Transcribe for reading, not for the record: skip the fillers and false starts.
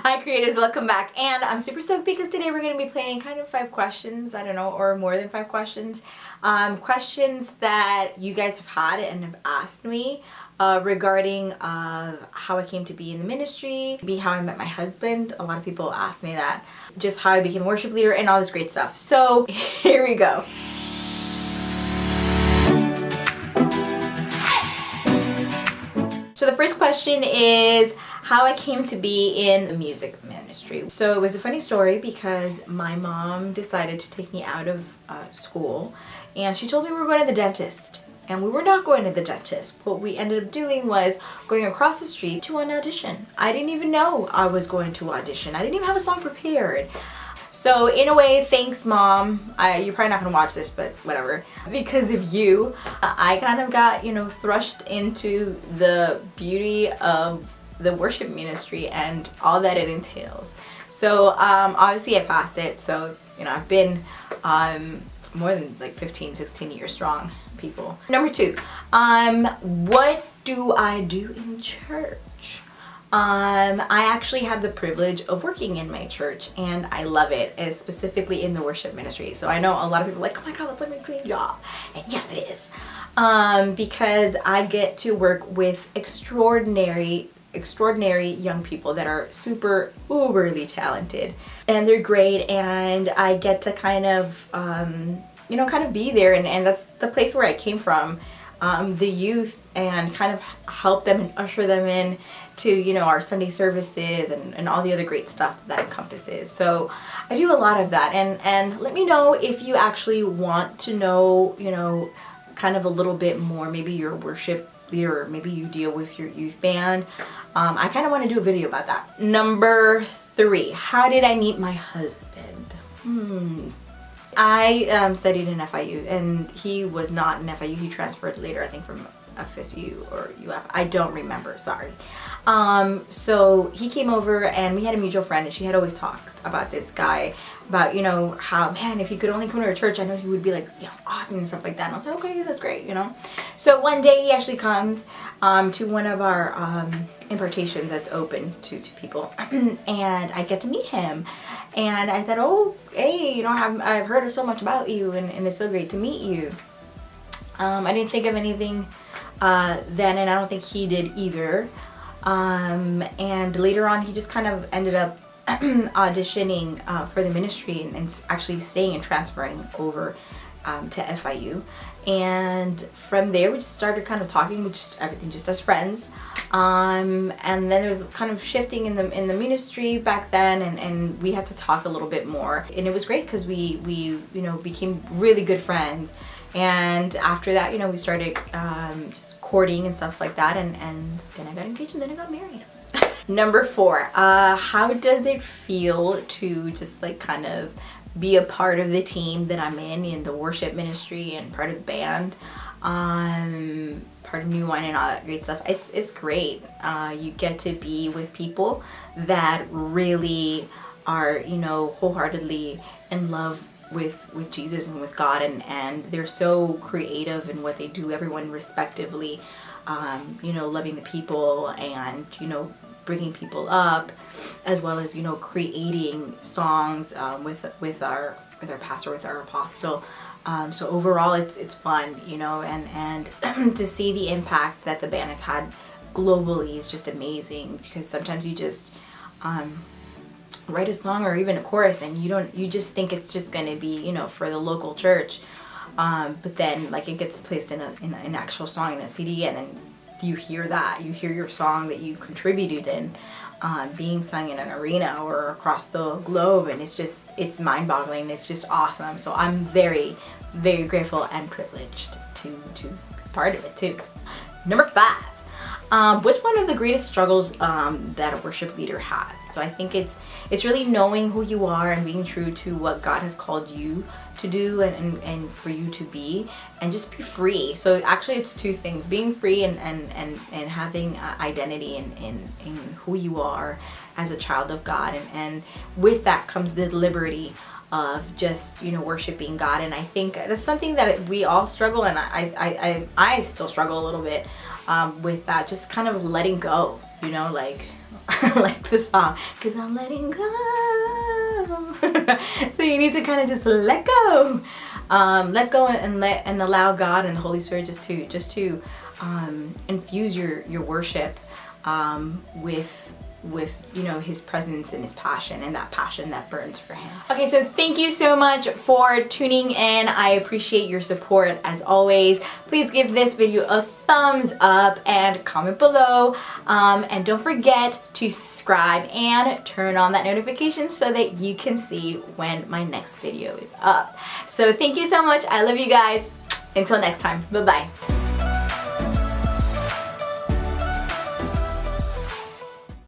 Hi creators, welcome back. And I'm super stoked because today we're going to be playing kind of 5 questions, I don't know, or more than 5 questions. Questions that you guys have had and have asked me regarding how I came to be in the ministry, how I met my husband. A lot of people ask me that. Just how I became a worship leader and all this great stuff. So here we go. So the first question is how I came to be in the music ministry. So it was a funny story because my mom decided to take me out of school, and she told me we were going to the dentist. And we were not going to the dentist. What we ended up doing was going across the street to an audition. I didn't even know I was going to audition. I didn't even have a song prepared. So in a way, thanks Mom. You're probably not gonna watch this, but whatever. Because of you, I kind of got, thrust into the beauty of the worship ministry and all that it entails. So obviously I passed it. So, I've been more than like 15, 16 years strong, people. Number 2, what do I do in church? I actually have the privilege of working in my church, and I love it, specifically in the worship ministry. So I know a lot of people are like, oh my God, that's like my dream job. And yes, it is. Because I get to work with extraordinary young people that are super uberly talented, and they're great, and I get to kind of, kind of be there, and that's the place where I came from. The youth, and kind of help them and usher them in to our Sunday services and all the other great stuff that encompasses. So I do a lot of that, and let me know if you actually want to know kind of a little bit more. Maybe you're a worship leader, or maybe you deal with your youth band. I kind of want to do a video about that. Number 3, how did I meet my husband? I studied in FIU, and he was not in FIU. He transferred later, I think, from FSU or UF. I don't remember, sorry. So he came over, and we had a mutual friend, and she had always talked about this guy, about, how, man, if he could only come to our church, I know he would be like, awesome and stuff like that. And I was like, okay, that's great, So one day he actually comes to one of our impartations that's open to people, and I get to meet him. And I thought, oh, hey, I've heard so much about you, and it's so great to meet you. I didn't think of anything then, and I don't think he did either. And later on, he just kind of ended up auditioning for the ministry, and actually staying and transferring over to FIU. And from there, we just started kind of talking, everything just as friends. And then there was kind of shifting in the ministry back then, and we had to talk a little bit more. And it was great because we became really good friends. And after that, we started just courting and stuff like that, and then I got engaged, and then I got married. Number 4, how does it feel to just like kind of be a part of the team that I'm in the worship ministry, and part of the band, part of New Wine and all that great stuff? It's great. You get to be with people that really are, wholeheartedly in love with Jesus and with God, and they're so creative in what they do, everyone respectively, loving the people, and bringing people up, as well as creating songs with our pastor, with our apostle. So overall, it's fun, and to see the impact that the band has had globally is just amazing, because sometimes you just write a song or even a chorus, and you just think it's just going to be for the local church, but then like it gets placed in an actual song in a CD, and then you hear your song that you contributed in being sung in an arena or across the globe, and it's mind-boggling. It's just awesome. So I'm very, very grateful and privileged to be part of it too. Number 5, what's one of the greatest struggles that a worship leader has? So I think it's really knowing who you are and being true to what God has called you to do, and for you to be, and just be free. So actually it's 2 things: being free and having identity in who you are as a child of God, and with that comes the liberty of just worshiping God. And I think that's something that we all struggle, and I still struggle a little bit with that, just kind of letting go, like like the song, because I'm letting go. So you need to kind of just let go. Let go and allow God and the Holy Spirit just to infuse your worship with you know, his presence and his passion, and that passion that burns for him. Okay, so thank you so much for tuning in. I appreciate your support as always. Please give this video a thumbs up and comment below, and don't forget to subscribe and turn on that notification so that you can see when my next video is up. So thank you so much. I love you guys. Until next time, bye bye.